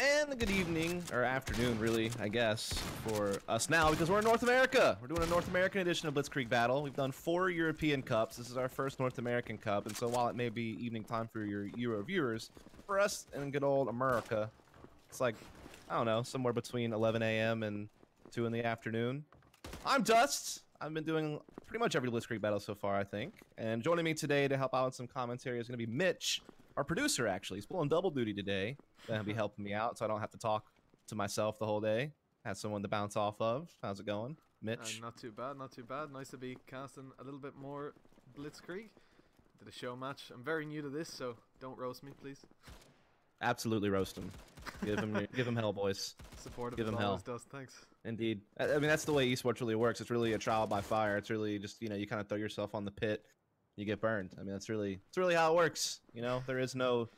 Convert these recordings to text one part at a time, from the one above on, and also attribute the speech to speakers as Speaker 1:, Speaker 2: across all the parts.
Speaker 1: And good evening, or afternoon, really, I guess, for us now, because we're in North America. We're doing a North American edition of Blitzkrieg Battle. We've done 4 European Cups. This is our first North American Cup, and so while it may be evening time for your Euro viewers, for us in good old America, it's like, I don't know, somewhere between 11 a.m. and 2 in the afternoon. I'm Dust. I've been doing pretty much every Blitzkrieg Battle so far, I think. And joining me today to help out with some commentary is going to be Mitch, our producer, actually. He's pulling double duty today. Gonna be helping me out so I don't have to talk to myself the whole day. Have someone to bounce off of. How's it going, Mitch?
Speaker 2: Not too bad, not too bad. Nice to be casting a little bit more Blitzkrieg. Did a show match. I'm very new to this, so don't roast me, please.
Speaker 1: Absolutely roast him. Give him hell, boys.
Speaker 2: Supportive
Speaker 1: give him
Speaker 2: as
Speaker 1: hell.
Speaker 2: always does. Thanks.
Speaker 1: Indeed. I mean, that's the way esports really works. It's really a trial by fire. It's really just, you know, you kind of throw yourself on the pit, you get burned. I mean, it's really how it works. You know, there is no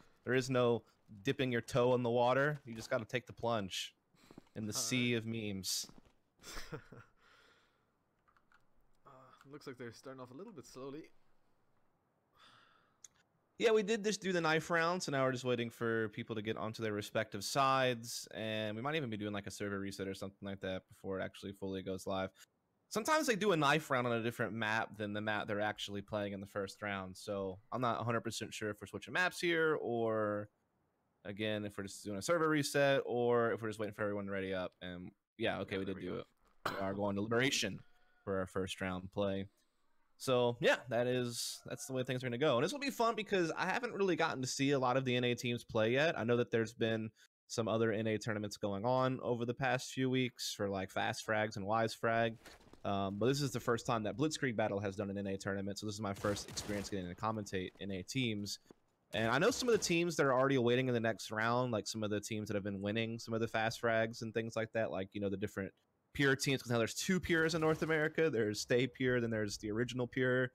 Speaker 1: dipping your toe in the water. You just got to take the plunge in the sea of memes.
Speaker 2: Looks like they're starting off a little bit slowly.
Speaker 1: Yeah, we did just do the knife round, so now we're just waiting for people to get onto their respective sides, and we might even be doing like a server reset or something like that before it actually fully goes live. Sometimes they do a knife round on a different map than the map they're actually playing in the first round, so I'm not 100% sure if we're switching maps here, or again, if we're just doing a server reset, or if we're just waiting for everyone to ready up. And yeah, okay, we did do it. We are going to Liberation for our first round play. So yeah, that's the way things are going to go. And this will be fun because I haven't really gotten to see a lot of the NA teams play yet. I know that there's been some other NA tournaments going on over the past few weeks for like Fast Frags and Wise Frag. But this is the first time that Blitzkrieg Battle has done an NA tournament. So this is my first experience getting to commentate NA teams. And I know some of the teams that are already waiting in the next round, like some of the teams that have been winning some of the Fast Frags and things like that, like, you know, the different Pure teams, because now there's 2 Pures in North America. There's Stay Pure, then there's the original Pure.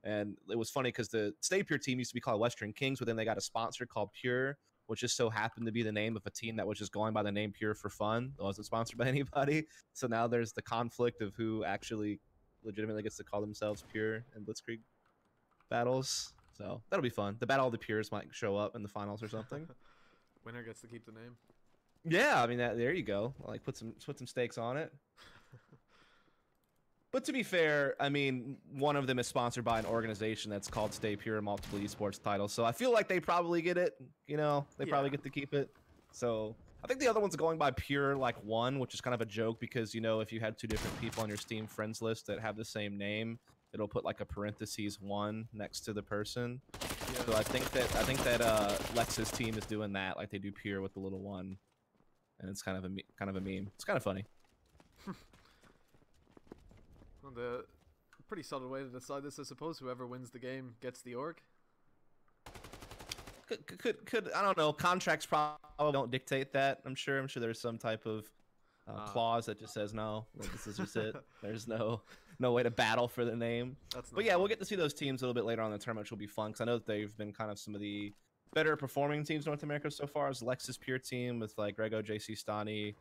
Speaker 1: And it was funny because the Stay Pure team used to be called Western Kings, but then they got a sponsor called Pure, which just so happened to be the name of a team that was just going by the name Pure for fun. It wasn't sponsored by anybody. So now there's the conflict of who actually legitimately gets to call themselves Pure in Blitzkrieg battles. So that'll be fun. The Battle of the Pures might show up in the finals or something.
Speaker 2: Winner gets to keep the name.
Speaker 1: Yeah, I mean, there you go. Like, put some stakes on it. But to be fair, I mean, one of them is sponsored by an organization that's called Stay Pure, multiple esports titles. So I feel like they probably get it. You know, they probably get to keep it. So I think the other one's going by Pure like 1, which is kind of a joke because, you know, if you had 2 different people on your Steam friends list that have the same name, it'll put like a parentheses 1 next to the person. Yeah. So I think that Lex's team is doing that, like they do Pure with the little 1. And it's kind of a meme. It's kind of funny.
Speaker 2: Well, the pretty solid way to decide this, I suppose. Whoever wins the game gets the org.
Speaker 1: Could I don't know. Contracts probably don't dictate that. I'm sure there's some type of clause that just says no. Like, this is just it. There's no way to battle for the name. But yeah, we'll get to see those teams a little bit later on in the tournament, which will be fun because I know that they've been kind of some of the better performing teams in North America so far. Is Lexus Pure team with like Grego, JC Stani,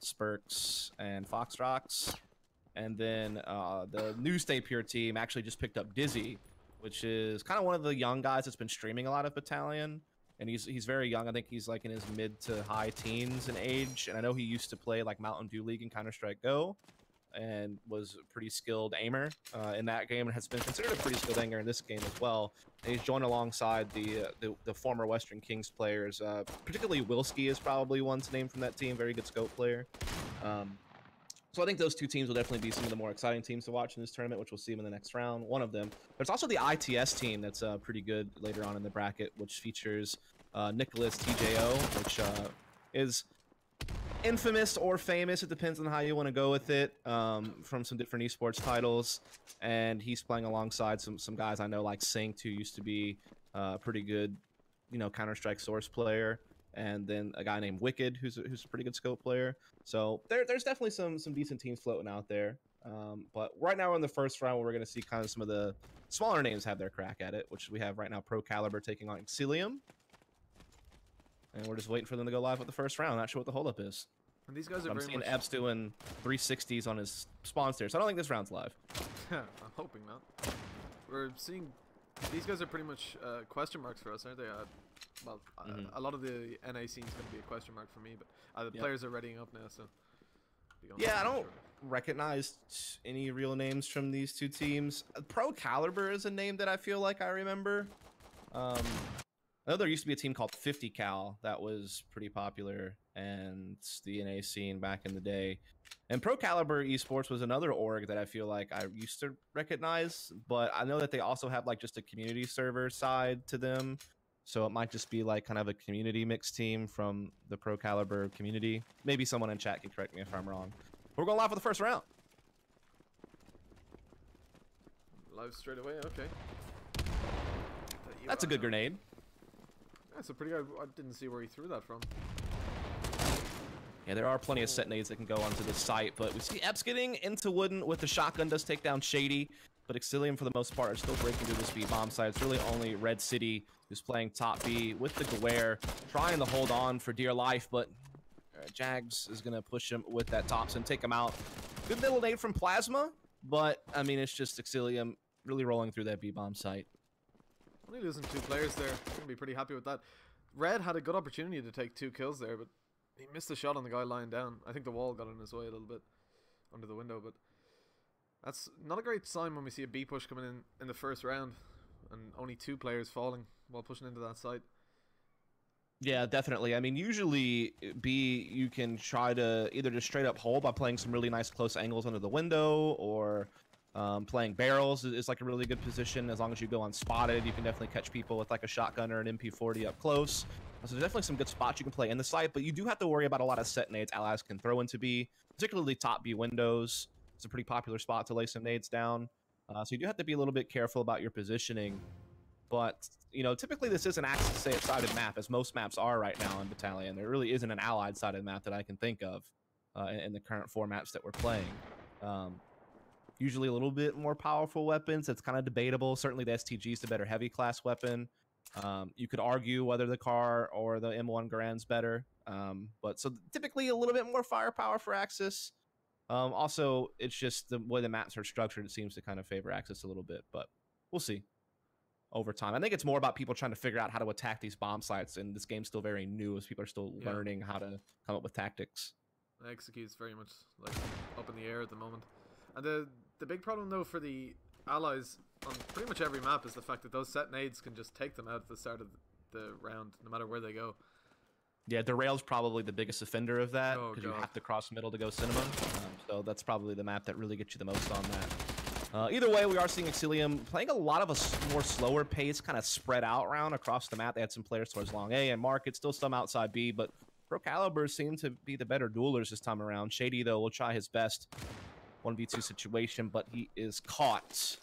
Speaker 1: Spurks, and Foxrocks. And then the new Stay Pure team actually just picked up Dizzy, which is kind of one of the young guys that's been streaming a lot of Battalion. And he's very young. I think he's like in his mid to high teens in age. And I know he used to play like Mountain Dew League and Counter-Strike Go, and was a pretty skilled aimer in that game, and has been considered a pretty skilled aimer in this game as well. And he's joined alongside the former Western Kings players. Particularly Wilski is probably one to name from that team. Very good scope player. So I think those 2 teams will definitely be some of the more exciting teams to watch in this tournament, which we'll see them in the next round. One of them. There's also the ITS team that's pretty good later on in the bracket, which features Nicholas TJO, which is infamous or famous. It depends on how you want to go with it, from some different esports titles. And he's playing alongside some guys I know, like Sync, who used to be pretty good, you know, Counter-Strike Source player. And then a guy named Wicked, who's a pretty good scope player. So there's definitely some decent teams floating out there. But right now we're in the first round where we're going to see kind of some of the smaller names have their crack at it, which we have right now Procalibre taking on Exsilium. And we're just waiting for them to go live with the first round. Not sure what the holdup is.
Speaker 2: And these guys are
Speaker 1: I'm seeing Epps doing 360s on his spawn stairs, so I don't think this round's live.
Speaker 2: I'm hoping not. We're seeing these guys are pretty much question marks for us, aren't they? well, a lot of the NA scene is going to be a question mark for me, but the players are readying up now, so.
Speaker 1: Yeah, I don't recognize any real names from these two teams. Procalibre is a name that I feel like I remember. I know there used to be a team called 50 Cal that was pretty popular and the NA scene back in the day. And Procalibre Esports was another org that I feel like I used to recognize, but I know that they also have like just a community server side to them. So it might just be like kind of a community mixed team from the Procalibre community. Maybe someone in chat can correct me if I'm wrong. We're going live for the first round.
Speaker 2: Live straight away, okay.
Speaker 1: That's a good grenade.
Speaker 2: That's a pretty good. I didn't see where he threw that from.
Speaker 1: Yeah, there are plenty of set nades that can go onto the site, but we see Epps getting into Wooden with the shotgun, does take down Shady, but Exsilium for the most part are still breaking through this B bomb site. It's really only Red City who's playing top B with the Glare, trying to hold on for dear life, but Jags is going to push him with that Thompson, take him out. Good little nade from Plasma, but I mean, it's just Exsilium really rolling through that B bomb site.
Speaker 2: Only losing 2 players there. I'm going to be pretty happy with that. Red had a good opportunity to take 2 kills there, but he missed the shot on the guy lying down. I think the wall got in his way a little bit under the window, but that's not a great sign when we see a B push coming in the first round and only 2 players falling while pushing into that site.
Speaker 1: Yeah, definitely. I mean, usually B, you can try to either just straight up hold by playing some really nice close angles under the window, or playing barrels is like a really good position. As long as you go unspotted, you can definitely catch people with like a shotgun or an MP40 up close. So there's definitely some good spots you can play in the site, but you do have to worry about a lot of set nades allies can throw into B, particularly top B windows. It's a pretty popular spot to lay some nades down. So you do have to be a little bit careful about your positioning. But, you know, typically this is an Axis-sided map, as most maps are right now in Battalion. There really isn't an allied-sided map that I can think of in the current 4 maps that we're playing. Usually a little bit more powerful weapons. It's kind of debatable. Certainly the STG is the better heavy class weapon. You could argue whether the car or the M1 Garand's better. But so typically a little bit more firepower for Axis. Also, it's just the way the maps are structured. It seems to kind of favor Axis a little bit, but we'll see over time. I think it's more about people trying to figure out how to attack these bomb sites, and this game's still very new as people are still learning how to come up with tactics.
Speaker 2: Execute's very much like up in the air at the moment. And the big problem though for the allies on pretty much every map is the fact that those set nades can just take them out at the start of the round, no matter where they go.
Speaker 1: Yeah, Derail's probably the biggest offender of that, because you
Speaker 2: God.
Speaker 1: have to cross middle to go cinema. So that's probably the map that really gets you the most on that. Either way, we are seeing Exsilium playing a lot of a more slower pace, kind of spread out round across the map. They had some players towards long A and Market, still some outside B, but Procalibre seem to be the better duelers this time around. Shady, though, will try his best 1v2 situation, but he is caught.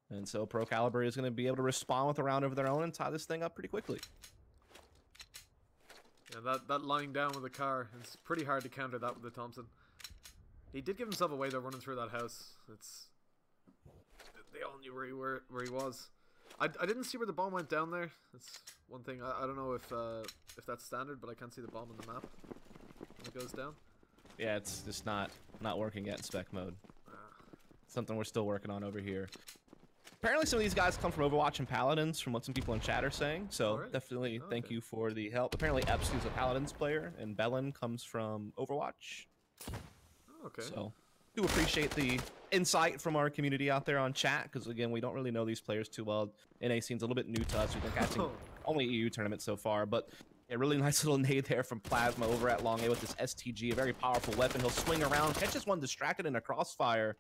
Speaker 1: And so Procalibre is going to be able to respond with a round of their own and tie this thing up pretty quickly.
Speaker 2: Yeah, that lying down with the car, it's pretty hard to counter that with the Thompson. He did give himself away though, running through that house. They all knew where he was. I didn't see where the bomb went down there. That's one thing. I don't know if that's standard, but I can't see the bomb on the map when it goes down.
Speaker 1: Yeah, it's just not working yet in spec mode. Something we're still working on over here. Apparently some of these guys come from Overwatch and Paladins, from what some people in chat are saying. So definitely thank you for the help. Apparently Epps, who's a Paladins player, and Bellin comes from Overwatch.
Speaker 2: Okay.
Speaker 1: So do appreciate the insight from our community out there on chat, because again, we don't really know these players too well. NA scene's a little bit new to us. We've been catching only EU tournaments so far, but a really nice little nade there from Plasma over at long A with this STG, a very powerful weapon. He'll swing around, catches one distracted in a crossfire,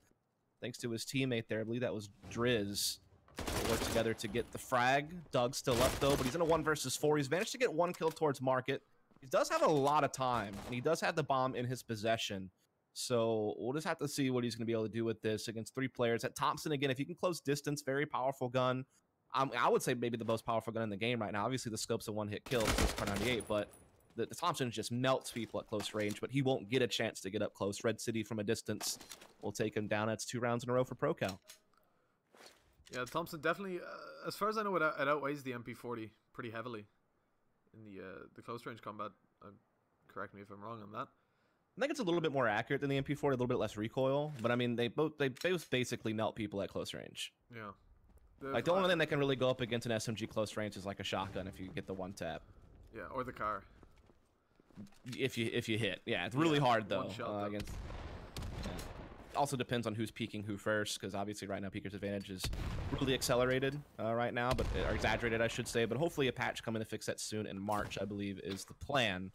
Speaker 1: thanks to his teammate there. I believe that was Driz. They work together to get the frag. Doug's still up though, but he's in a 1 versus 4. He's managed to get 1 kill towards Market. He does have a lot of time, and he does have the bomb in his possession. So we'll just have to see what he's going to be able to do with this against 3 players. At Thompson, again, if you can close distance, very powerful gun. I would say maybe the most powerful gun in the game right now. Obviously, the scope's a 1-hit kill, it's Kar98, but the Thompson just melts people at close range, but he won't get a chance to get up close. Red City from a distance will take him down. That's 2 rounds in a row for Procal.
Speaker 2: Yeah, Thompson definitely, as far as I know, it outweighs the MP40 pretty heavily in the close range combat. Correct me if I'm wrong on that.
Speaker 1: I think it's a little bit more accurate than the MP40, a little bit less recoil, but I mean, they both basically melt people at close range.
Speaker 2: Yeah.
Speaker 1: Like, the only thing that can really go up against an SMG close range is like a shotgun if you get the one tap.
Speaker 2: Yeah, or the car.
Speaker 1: If you hit. Yeah, it's really hard though. Against. Yeah. Also depends on who's peeking who first, because obviously right now Peeker's advantage is really accelerated right now, or exaggerated, I should say. But hopefully a patch coming to fix that soon in March, I believe, is the plan.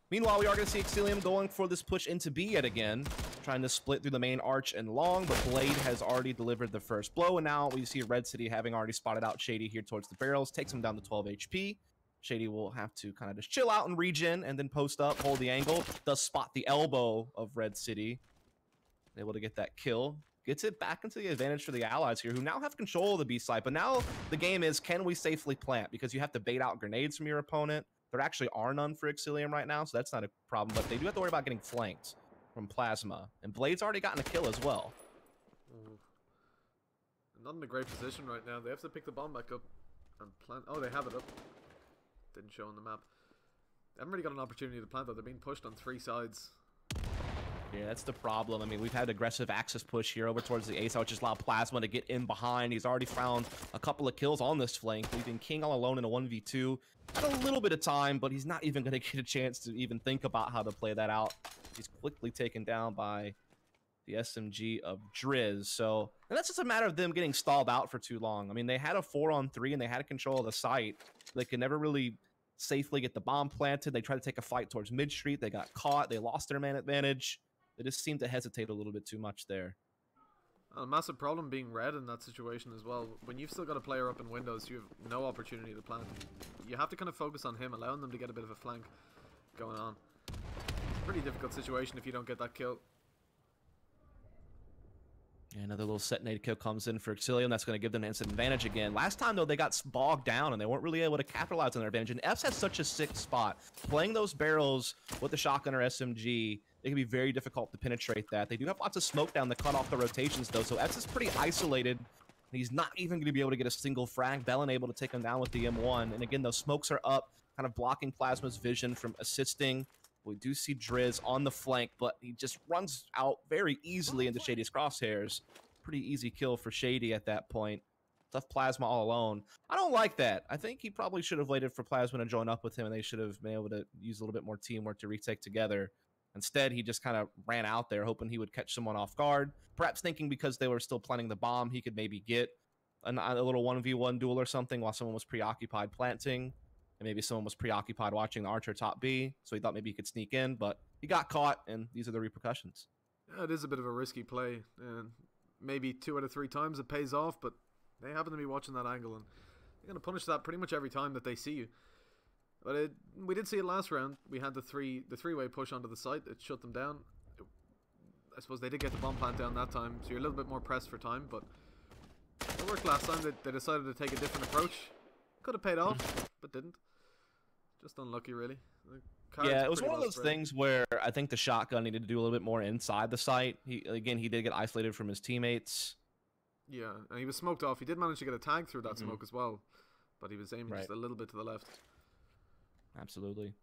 Speaker 1: Meanwhile, we are going to see Exsilium going for this push into B yet again, trying to split through the main arch and long, but Blade has already delivered the first blow, and now we see Red City having already spotted out Shady here towards the barrels, takes him down to 12 HP. Shady will have to kind of just chill out and regen, and then post up, hold the angle, does spot the elbow of Red City. Able to get that kill. Gets it back into the advantage for the allies here, who now have control of the B site, but now the game is, can we safely plant? Because you have to bait out grenades from your opponent. There actually are none for Exsilium right now, so that's not a problem, but they do have to worry about getting flanked from Plasma. And Blade's already gotten a kill as well.
Speaker 2: Not in a great position right now. They have to pick the bomb back up and plant. Oh, they have it up. Didn't show on the map. They haven't really got an opportunity to plant, though. They're being pushed on 3 sides.
Speaker 1: Yeah, that's the problem. I mean, we've had aggressive axis push here over towards the A side, which just allowed Plasma to get in behind. He's already found a couple of kills on this flank, leaving King all alone in a 1v2. Had a little bit of time, but he's not even going to get a chance to even think about how to play that out. He's quickly taken down by the SMG of Driz. So, and that's just a matter of them getting stalled out for too long. I mean, they had a 4-on-3 and they had control of the site. They could never really safely get the bomb planted. They tried to take a fight towards mid street. They got caught. They lost their man advantage. They just seemed to hesitate a little bit too much there.
Speaker 2: A massive problem being Red in that situation as well. When you've still got a player up in windows, you have no opportunity to plant. You have to kind of focus on him, allowing them to get a bit of a flank going on. It's a pretty difficult situation if you don't get that kill.
Speaker 1: Yeah, another little set nade kill comes in for Exsilium. That's going to give them an instant advantage again. Last time, though, they got bogged down and they weren't really able to capitalize on their advantage. And F's has such a sick spot. Playing those barrels with the shotgun or SMG, it can be very difficult to penetrate that. They do have lots of smoke down to cut off the rotations, though, so F's is pretty isolated. He's not even going to be able to get a single frag. Bellin able to take him down with the M1. And again, those smokes are up, kind of blocking Plasma's vision from assisting. We do see Driz on the flank, but he just runs out very easily into Shady's crosshairs. Pretty easy kill for Shady at that point. Left Plasma all alone. I don't like that. I think he probably should have waited for Plasma to join up with him, and they should have been able to use a little bit more teamwork to retake together. Instead, he just kind of ran out there, hoping he would catch someone off guard. Perhaps thinking because they were still planting the bomb, he could maybe get a little 1v1 duel or something while someone was preoccupied planting. And maybe someone was preoccupied watching the Archer top B, so he thought maybe he could sneak in, but he got caught, and these are the repercussions.
Speaker 2: Yeah, it is a bit of a risky play, and maybe 2 out of 3 times it pays off, but they happen to be watching that angle, and they're going to punish that pretty much every time that they see you. But we did see it last round. We had the three-way push onto the site. It shut them down. I suppose they did get the bomb plant down that time, so you're a little bit more pressed for time, but it worked last time. They decided to take a different approach. Could have paid off, but didn't. Just unlucky, really.
Speaker 1: Yeah, it was one of those things where I think the shotgun needed to do a little bit more inside the site. He did get isolated from his teammates.
Speaker 2: Yeah, and he was smoked off. He did manage to get a tag through that smoke as well, but he was aiming just a little bit to the left.
Speaker 1: Absolutely.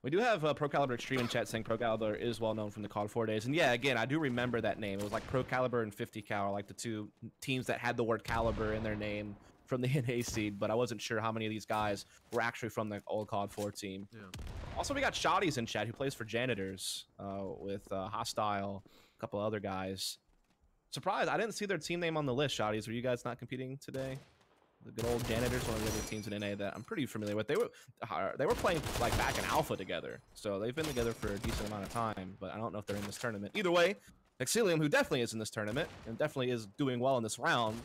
Speaker 1: We do have Procalibre Extreme in chat saying Procalibre is well known from the COD 4 days. And yeah, again, I do remember that name. It was like Procalibre and 50 Cal, like the 2 teams that had the word caliber in their name from the NA seed, but I wasn't sure how many of these guys were actually from the old COD 4 team.
Speaker 2: Yeah.
Speaker 1: Also, we got Shotties in chat who plays for Janitors with Hostile, a couple other guys. Surprised, I didn't see their team name on the list, Shotties. Were you guys not competing today? The good old Janitors, one of the other teams in NA that I'm pretty familiar with. They were playing like back in Alpha together, so they've been together for a decent amount of time, but I don't know if they're in this tournament. Either way, Exsilium, who definitely is in this tournament and definitely is doing well in this round,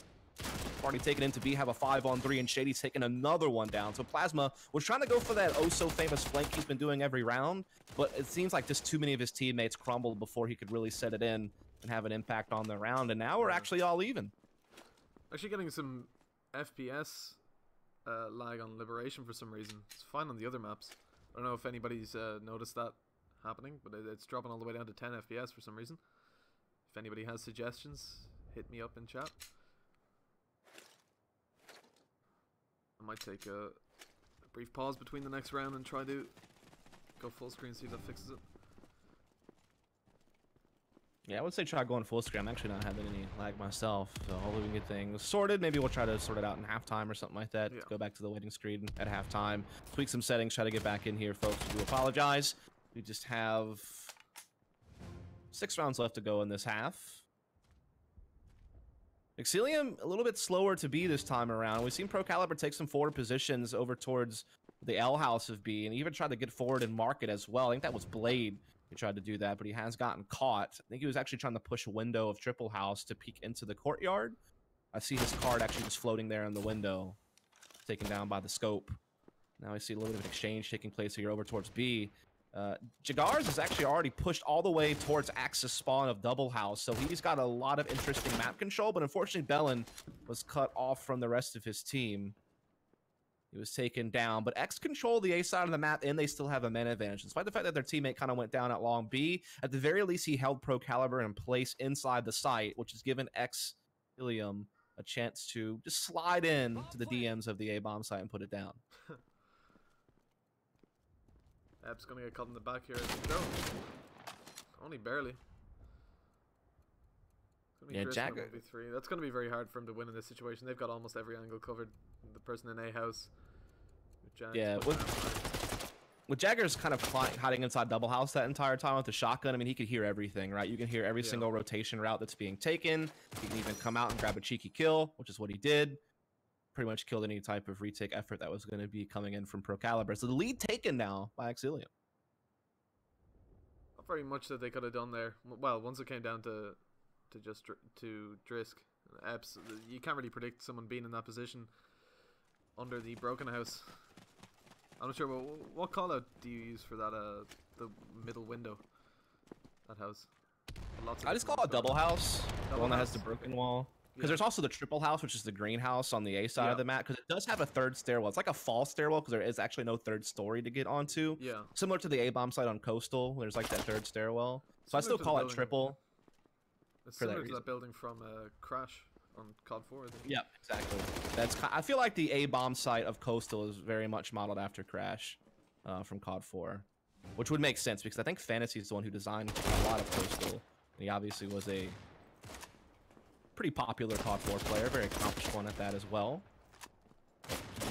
Speaker 1: already taken into B, have a 5-on-3, and Shady's taking another one down. So Plasma was trying to go for that oh-so-famous flank he's been doing every round, but it seems like just too many of his teammates crumbled before he could really set it in and have an impact on the round, and now we're actually all even.
Speaker 2: Actually getting some FPS lag on Liberation for some reason. It's fine on the other maps. I don't know if anybody's noticed that happening, but it's dropping all the way down to 10 FPS for some reason. If anybody has suggestions, hit me up in chat. I might take a brief pause between the next round and try to go full screen, see if that fixes it.
Speaker 1: Yeah, I would say try going full screen. I'm actually not having any lag myself, so hopefully we can get things sorted. Maybe we'll try to sort it out in halftime or something like that.
Speaker 2: Yeah.
Speaker 1: Go back to the waiting screen at halftime, tweak some settings, try to get back in here, folks. We do apologize. We just have 6 rounds left to go in this half. Exsilium a little bit slower to B this time around. We've seen Procalibre take some forward positions over towards the L house of B, and even tried to get forward and mark it as well. I think that was Blade who tried to do that, but he has gotten caught. I think he was actually trying to push a window of triple house to peek into the courtyard. I see his card actually just floating there in the window, taken down by the scope. Now I see a little bit of an exchange taking place here over towards B. Jagars is actually already pushed all the way towards Axis spawn of double house, so he's got a lot of interesting map control, but unfortunately Bellin was cut off from the rest of his team. He was taken down, but X control the A side of the map, and they still have a man advantage. Despite the fact that their teammate kind of went down at long B, at the very least, he held Procalibre in place inside the site, which has given Exsilium a chance to just slide in to the DMs of the A-bomb site and put it down.
Speaker 2: Ep's gonna get caught in the back here. No, only barely.
Speaker 1: Yeah, Jagger.
Speaker 2: That's gonna be very hard for him to win in this situation. They've got almost every angle covered. The person in A house.
Speaker 1: Yeah, with Jagger's kind of hiding inside double house that entire time with the shotgun, I mean, he could hear everything, right? You can hear every single rotation route that's being taken. He can even come out and grab a cheeky kill, which is what he did. Pretty much killed any type of retake effort that was going to be coming in from Procalibre. So the lead taken now by Exsilium.
Speaker 2: Not very much that they could have done there. Well, once it came down to Drisk, Epps, you can't really predict someone being in that position under the broken house. I'm not sure what call out do you use for that the middle window, that house.
Speaker 1: I just call it double house, the one that has the broken wall. Because there's also the triple house, which is the greenhouse on the A side of the map, because it does have a third stairwell. It's like a false stairwell because there is actually no third story to get onto.
Speaker 2: Yeah.
Speaker 1: Similar to the A-bomb site on Coastal, there's like that third stairwell. So I still call it triple.
Speaker 2: It's similar to that building from Crash on COD 4, I think.
Speaker 1: Yep, exactly. I feel like the A-bomb site of Coastal is very much modeled after Crash from COD 4, which would make sense because I think Fantasy is the one who designed a lot of Coastal. And he obviously was a pretty popular COD 4 player, very accomplished one at that as well.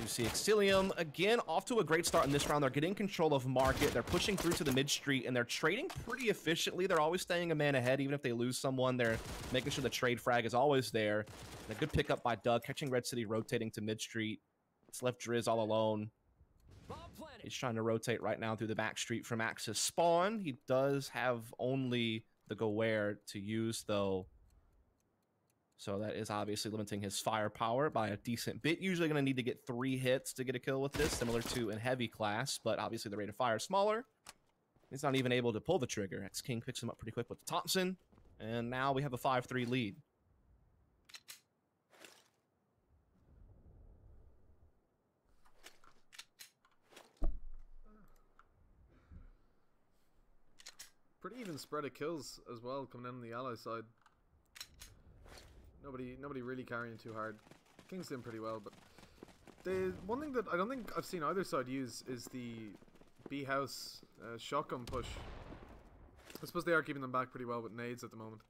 Speaker 1: You see Exsilium again off to a great start in this round. They're getting control of market. They're pushing through to the mid street and they're trading pretty efficiently. They're always staying a man ahead, even if they lose someone. They're making sure the trade frag is always there. And a good pickup by Doug, catching Red City, rotating to mid street. It's left Driz all alone. He's trying to rotate right now through the back street from Axis spawn. He does have only the Goware to use though. So that is obviously limiting his firepower by a decent bit. Usually going to need to get 3 hits to get a kill with this, similar to in heavy class, but obviously the rate of fire is smaller. He's not even able to pull the trigger. X-King picks him up pretty quick with the Thompson, and now we have a 5-3 lead.
Speaker 2: Pretty even spread of kills as well coming in on the ally side. Nobody really carrying too hard. King's doing pretty well, but the one thing that I don't think I've seen either side use is the B house shotgun push. I suppose they are keeping them back pretty well with nades at the moment.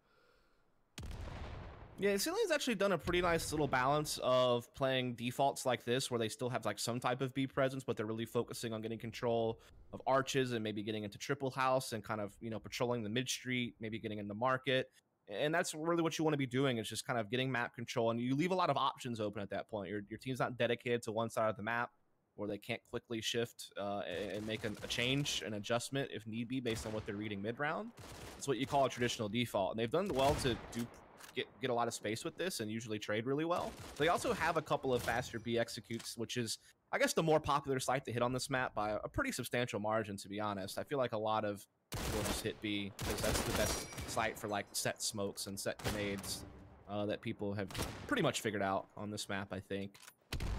Speaker 1: Yeah, Exsilium's actually done a pretty nice little balance of playing defaults like this, where they still have like some type of B presence, but they're really focusing on getting control of arches and maybe getting into triple house and kind of, you know, patrolling the mid street, maybe getting into market. And that's really what you want to be doing, is just kind of getting map control, and you leave a lot of options open at that point. Your team's not dedicated to one side of the map where they can't quickly shift and make a change, an adjustment if need be based on what they're reading mid-round. It's what you call a traditional default, and they've done well to get a lot of space with this and usually trade really well. They also have a couple of faster B executes, which is, I guess, the more popular site to hit on this map by a pretty substantial margin, to be honest. I feel like a lot of people just hit B because that's the best site for like set smokes and set grenades that people have pretty much figured out on this map, I think.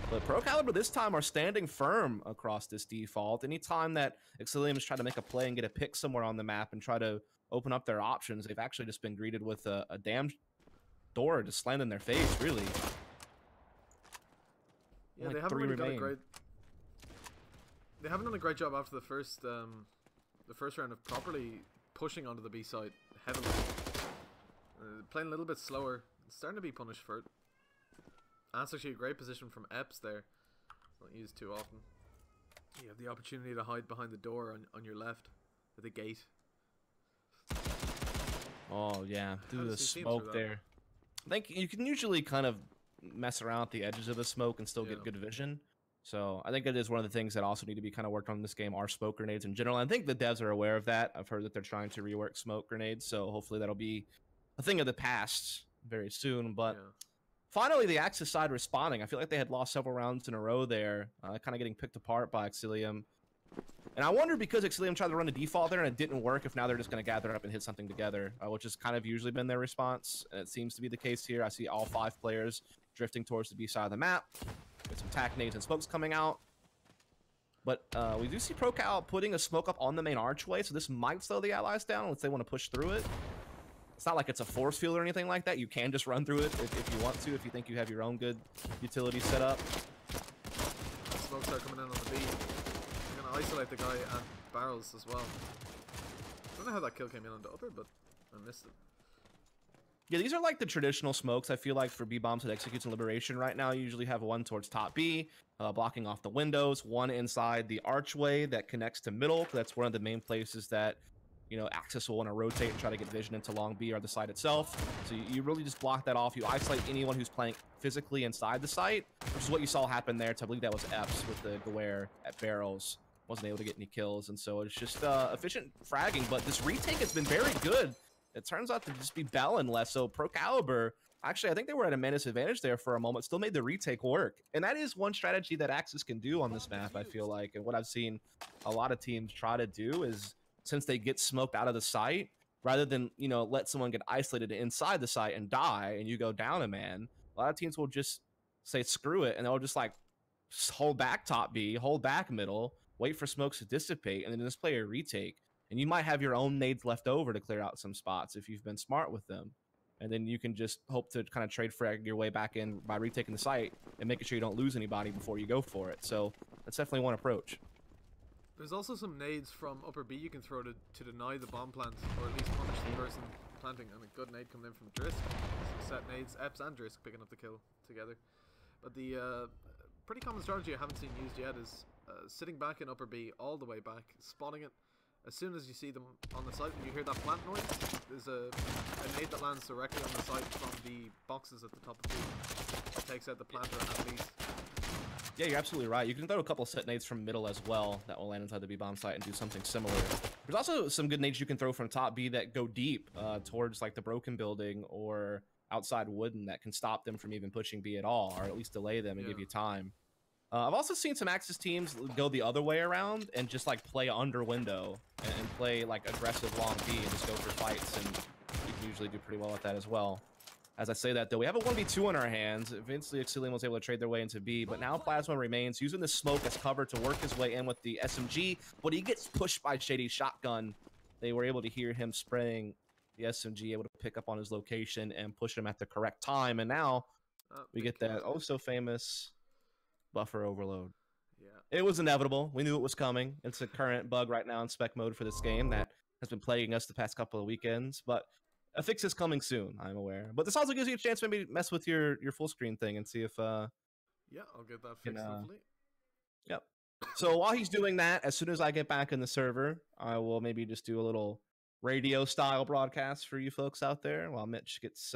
Speaker 1: But Procalibre this time are standing firm across this default. Anytime that Exsilium is trying to make a play and get a pick somewhere on the map and try to open up their options, they've actually just been greeted with a damn door just slammed in their face, really.
Speaker 2: Yeah, they haven't really done a great. They haven't done a great job after the first round of properly pushing onto the B side heavily. Playing a little bit slower. Starting to be punished for it. And it's actually a great position from Epps there. Not used too often. You have the opportunity to hide behind the door on your left. At the gate.
Speaker 1: Oh, yeah. Do the smoke there. I think you can usually kind of mess around at the edges of the smoke and still get good vision. So I think it is one of the things that also need to be kind of worked on in this game are smoke grenades in general. I think the devs are aware of that. I've heard that they're trying to rework smoke grenades, so hopefully that'll be a thing of the past very soon. But finally, the Axis side responding. I feel like they had lost several rounds in a row there, kind of getting picked apart by Exsilium. And I wonder, because Exsilium tried to run a default there and it didn't work, if now they're just going to gather up and hit something together, which has kind of usually been their response. And it seems to be the case here. I see all 5 players drifting towards the B side of the map. With some tac nades and smokes coming out. But we do see Procal putting a smoke up on the main archway, so this might slow the allies down once they want to push through it. It's not like it's a force field or anything like that. You can just run through it if you want to, if you think you have your own good utility set up.
Speaker 2: Smokes are coming in on the B. You're going to isolate the guy and barrels as well. I don't know how that kill came in on the upper, but I missed it.
Speaker 1: Yeah, these are like the traditional smokes, I feel like, for B-bombs that executes in Liberation right now. You usually have one towards top B, blocking off the windows, one inside the archway that connects to middle. That's one of the main places that, you know, Axis will want to rotate and try to get vision into long B or the site itself. So you really just block that off. You isolate anyone who's playing physically inside the site, which is what you saw happen there. I believe that was Epps with the Guerre at barrels. Wasn't able to get any kills, and so it's just efficient fragging. But this retake has been very good. It turns out to just be Bellin less. So Procalibre, actually, I think they were at a man disadvantage there for a moment, still made the retake work. And that is one strategy that Axis can do on this map, I feel like. And what I've seen a lot of teams try to do is, since they get smoked out of the site, rather than, you know, let someone get isolated inside the site and die and you go down a man, a lot of teams will just say screw it, and they'll just like hold back top B, hold back middle, wait for smokes to dissipate, and then just play a retake. And you might have your own nades left over to clear out some spots if you've been smart with them. And then you can just hope to kind of trade frag your way back in by retaking the site and making sure you don't lose anybody before you go for it. So that's definitely one approach.
Speaker 2: There's also some nades from upper B you can throw to deny the bomb plant, or at least punish the person planting. And a good nade coming in from Drisk. Some set nades, Epps and Drisk picking up the kill together. But the pretty common strategy I haven't seen used yet is sitting back in upper B all the way back, spotting it. As soon as you see them on the site and you hear that plant noise, there's a nade that lands directly on the site from the boxes at the top of B. It takes out the planter at least.
Speaker 1: Yeah, you're absolutely right. You can throw a couple set nades from middle as well that will land inside the B-bomb site and do something similar. There's also some good nades you can throw from top B that go deep towards like the broken building or outside wooden that can stop them from even pushing B at all, or at least delay them and give you time. I've also seen some Axis teams go the other way around and just like play under window and play like aggressive long B and just go for fights, and you can usually do pretty well at that as well. As I say that though, we have a 1v2 in our hands. Eventually Exsilium was able to trade their way into B, but now Plasma remains using the smoke as cover to work his way in with the SMG, but he gets pushed by Shady's shotgun. They were able to hear him spraying the SMG, able to pick up on his location and push him at the correct time, and now we get that oh so famous buffer overload. Yeah, it was inevitable. We knew it was coming. It's a current bug right now in spec mode for this game that has been plaguing us the past couple of weekends, but a fix is coming soon, I'm aware. But this also gives you a chance to maybe mess with your full screen thing and see if
Speaker 2: yeah, I'll get that fixed hopefully.
Speaker 1: Yep. So while he's doing that, as soon as I get back in the server, I will maybe just do a little radio style broadcast for you folks out there while Mitch gets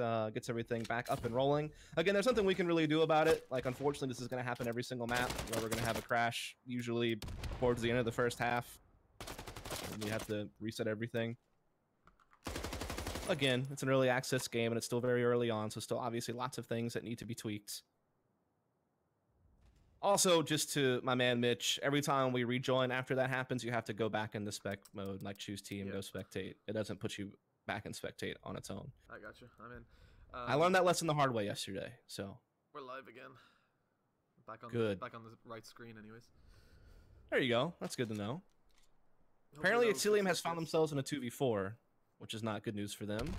Speaker 1: everything back up and rolling. Again, there's nothing we can really do about it. Like, unfortunately, this is going to happen every single map where we're going to have a crash, usually towards the end of the first half. And we have to reset everything. Again, it's an early access game and it's still very early on, so still obviously lots of things that need to be tweaked. Also, just to my man Mitch, every time we rejoin after that happens, you have to go back into spec mode, like choose team, go spectate. It doesn't put you back in spectate on its own.
Speaker 2: I got you. I'm in.
Speaker 1: I learned that lesson the hard way yesterday, so.
Speaker 2: We're live again. Back on the right screen anyways.
Speaker 1: There you go. That's good to know. Apparently, Exsilium has found themselves in a 2v4, which is not good news for them.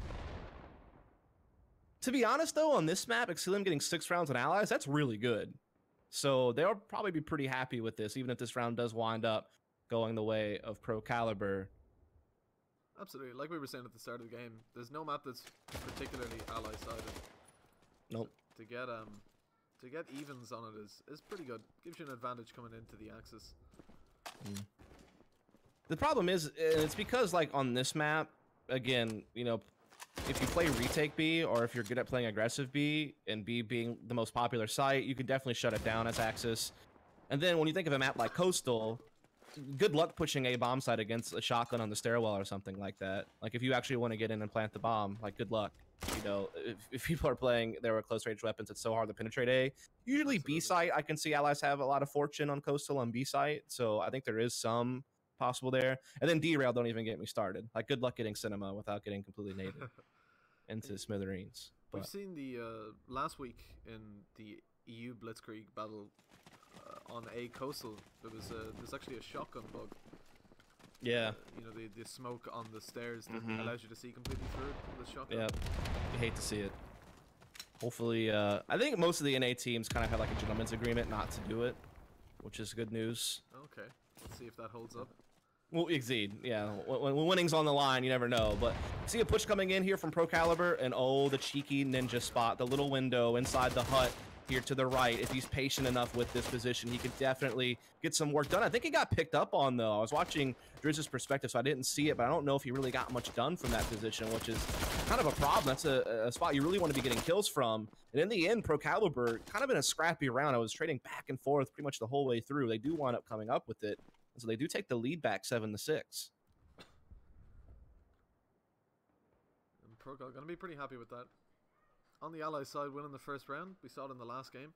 Speaker 1: To be honest, though, on this map, Exsilium getting 6 rounds on allies, that's really good. So they'll probably be pretty happy with this, even if this round does wind up going the way of Procalibre.
Speaker 2: Absolutely. Like we were saying at the start of the game, there's no map that's particularly ally-sided.
Speaker 1: Nope.
Speaker 2: So to get evens on it is pretty good. Gives you an advantage coming into the axis.
Speaker 1: The problem is, it's because like on this map, again, you know, if you play retake B or if you're good at playing aggressive B, and B being the most popular site, you could definitely shut it down as Axis. And then when you think of a map like Coastal, good luck pushing a bomb site against a shotgun on the stairwell or something like that. Like if you actually want to get in and plant the bomb, like good luck. You know, if people are playing there with close range weapons, it's so hard to penetrate A. Usually B site, I can see allies have a lot of fortune on Coastal on B site, so I think there is some possible there. And then derail, don't even get me started. Like good luck getting cinema without getting completely naded into smithereens. But
Speaker 2: we've seen the last week in the EU Blitzkrieg battle on A Coastal, there's actually a shotgun bug.
Speaker 1: Yeah.
Speaker 2: You know, the smoke on the stairs that allows you to see completely through it with the shotgun.
Speaker 1: Yeah, you hate to see it. Hopefully, I think most of the NA teams kind of have like a gentleman's agreement not to do it, which is good news.
Speaker 2: Okay, let's see if that holds up.
Speaker 1: Well, Exceed, yeah. When winning's on the line, you never know. But see a push coming in here from Procalibre, and oh, the cheeky ninja spot, the little window inside the hut here to the right. If he's patient enough with this position, he could definitely get some work done. I think he got picked up on, though. I was watching Drizz's perspective, so I didn't see it, but I don't know if he really got much done from that position, which is kind of a problem. That's a spot you really want to be getting kills from. And in the end, Procalibre, kind of in a scrappy round, I was trading back and forth pretty much the whole way through. They do wind up coming up with it. So they do take the lead back 7-6.
Speaker 2: And Procal gonna be pretty happy with that. On the ally side, winning the first round, we saw it in the last game.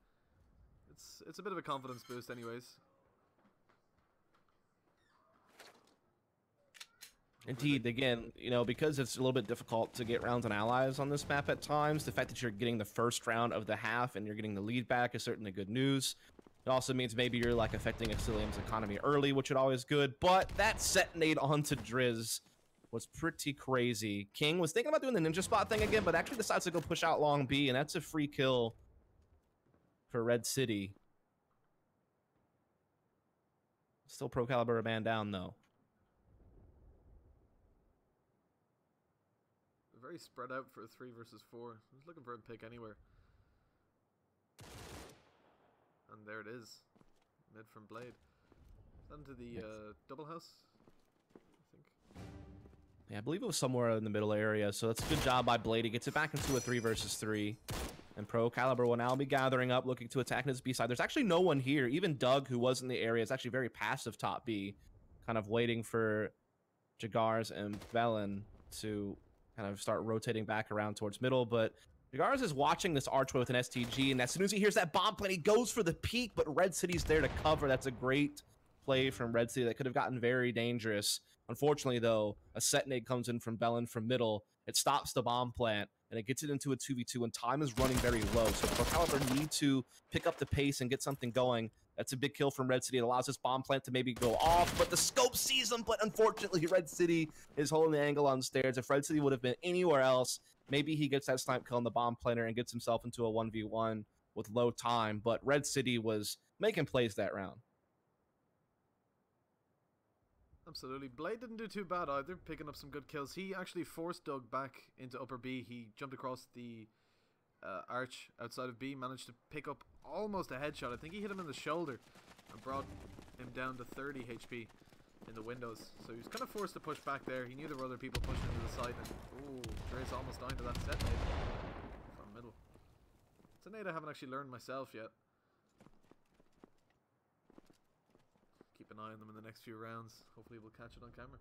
Speaker 2: It's a bit of a confidence boost, anyways.
Speaker 1: Indeed, again, you know, because it's a little bit difficult to get rounds on allies on this map at times, the fact that you're getting the first round of the half and you're getting the lead back is certainly good news. It also means maybe you're like affecting Exsilium's economy early, which is always good. But that set nade onto Drizz was pretty crazy. King was thinking about doing the ninja spot thing again, but actually decides to go push out long B, and that's a free kill for Red City. Still Procalibre a man down though.
Speaker 2: Very spread out for a 3 versus 4. I was looking for a pick anywhere. And there it is. Mid from Blade. Then to the double house, I think.
Speaker 1: Yeah, I believe it was somewhere in the middle area, so that's a good job by Blade. He gets it back into a 3 versus 3. And Procalibre will now be gathering up, looking to attack his B side. There's actually no one here. Even Doug, who was in the area, is actually very passive top B, kind of waiting for Jagars and Bellin to kind of start rotating back around towards middle, but Jagars is watching this archway with an STG, and as soon as he hears that bomb plane, he goes for the peak, but Red City's there to cover. That's a great play from Red City that could have gotten very dangerous. Unfortunately, though, a set nade comes in from Bellin from middle. It stops the bomb plant, and it gets it into a 2v2, and time is running very low. So Procalibre need to pick up the pace and get something going. That's a big kill from Red City. It allows this bomb plant to maybe go off, but the scope sees him. But unfortunately, Red City is holding the angle on stairs. If Red City would have been anywhere else, maybe he gets that snipe kill on the bomb planter and gets himself into a 1v1 with low time. But Red City was making plays that round.
Speaker 2: Absolutely. Blade didn't do too bad either, picking up some good kills. He actually forced Doug back into upper B. He jumped across the arch outside of B, managed to pick up almost a headshot. I think he hit him in the shoulder and brought him down to 30 HP in the windows. So he was kind of forced to push back there. He knew there were other people pushing into the side, and ooh, Dre's almost dying to that set nade from middle. It's a nade I haven't actually learned myself yet. Keep an eye on them in the next few rounds. Hopefully we'll catch it on camera.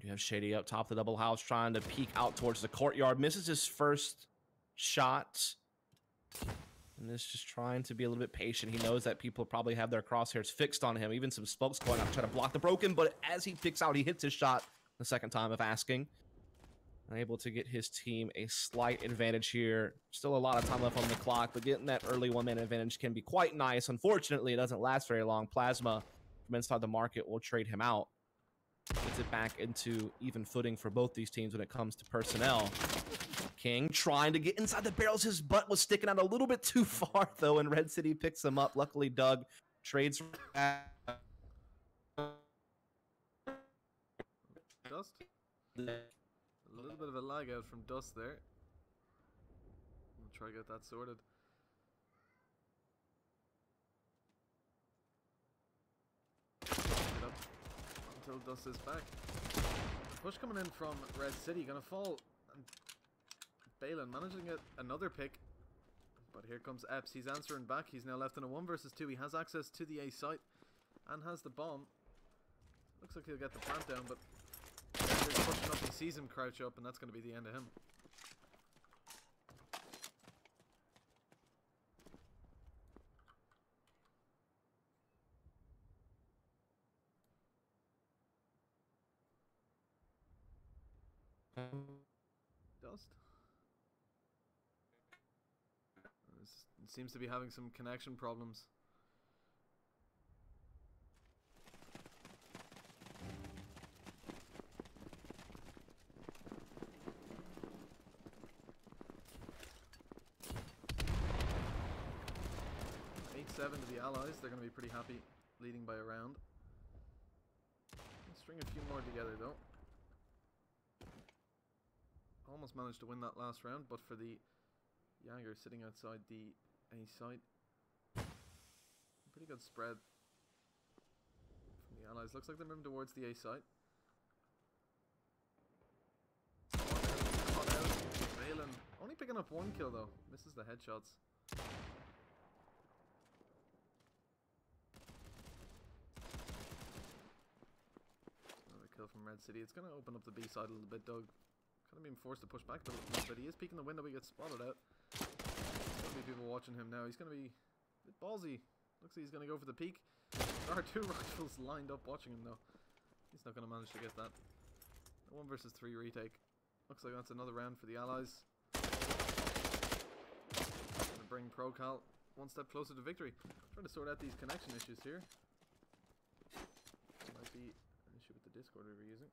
Speaker 1: You have Shady up top of the double house trying to peek out towards the courtyard. Misses his first shot. And is just trying to be a little bit patient. He knows that people probably have their crosshairs fixed on him. Even some spokes going up, trying to block the broken. But as he picks out, he hits his shot the second time of asking. Able to get his team a slight advantage here. Still a lot of time left on the clock, but getting that early one-man advantage can be quite nice. Unfortunately, it doesn't last very long. Plasma from inside the market will trade him out. Gets it back into even footing for both these teams when it comes to personnel. King trying to get inside the barrels. His butt was sticking out a little bit too far, though, and Red City picks him up. Luckily, Doug trades
Speaker 2: Dust. A little bit of a lag out from Dust there. We'll try to get that sorted. Get up until Dust is back. The push coming in from Red City, gonna fall. And Balin managing to get another pick. But here comes Epps. He's answering back. He's now left in a 1 versus 2. He has access to the A site and has the bomb. Looks like he'll get the plant down, but he's pushing up. He sees him crouch up, and that's going to be the end of him. Dust. It seems to be having some connection problems. Seven to the Allies. They're going to be pretty happy leading by a round. Let's string a few more together though. Almost managed to win that last round, but for the Jaeger sitting outside the A site. Pretty good spread from the Allies. Looks like they're moving towards the A site. Caught out. Valen only picking up 1 kill though. Misses the headshots. Kill from Red City. It's going to open up the B side a little bit. Doug kind of being forced to push back a little bit. He is peeking the window. He gets spotted out. There's going to be people watching him now. He's going to be a bit ballsy. Looks like he's going to go for the peek. There are 2 rifles lined up watching him though. He's not going to manage to get that. A 1 versus 3 retake. Looks like that's another round for the Allies. Going to bring Procal 1 step closer to victory. Trying to sort out these connection issues here. Might be issue with the Discord we were using.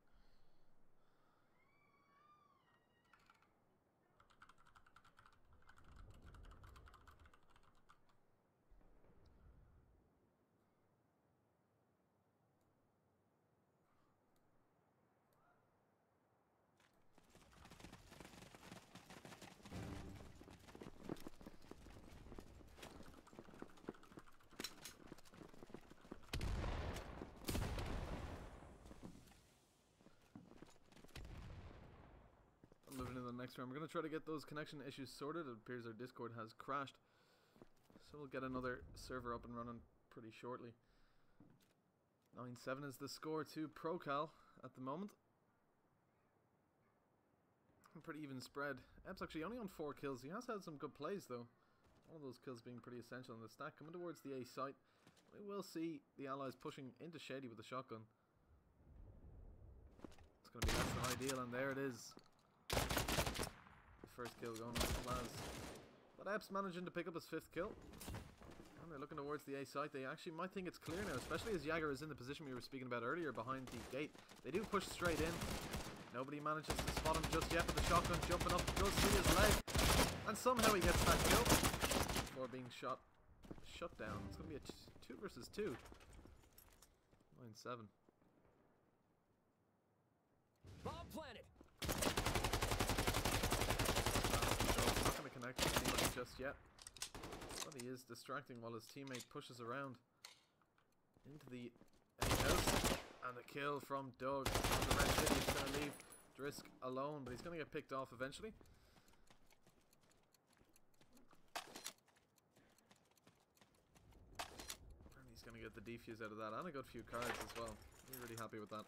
Speaker 2: Moving into the next round, we're going to try to get those connection issues sorted. It appears our Discord has crashed, so we'll get another server up and running pretty shortly. 9-7 is the score to Procal at the moment. Pretty even spread. Epps actually only on 4 kills. He has had some good plays though. One of those kills being pretty essential in the stack. Coming towards the A site, we will see the Allies pushing into Shady with a shotgun. It's going to be less than ideal, and there it is. First kill going on to Laz. But Epps managing to pick up his 5th kill. And they're looking towards the A site. They actually might think it's clear now, especially as Jaeger is in the position we were speaking about earlier behind the gate. They do push straight in. Nobody manages to spot him just yet, but the shotgun jumping up does see his leg. And somehow he gets that kill before being shut down. It's going to be a 2 versus 2. 9-7.
Speaker 3: Bomb planted.
Speaker 2: Not going to connect with anybody just yet. But he is distracting while his teammate pushes around into the house. And the kill from Doug. The Red City is going to leave Drisk alone, but he's going to get picked off eventually. And he's going to get the defuse out of that, and a good few cards as well. I'm really happy with that.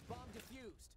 Speaker 3: Bomb defused.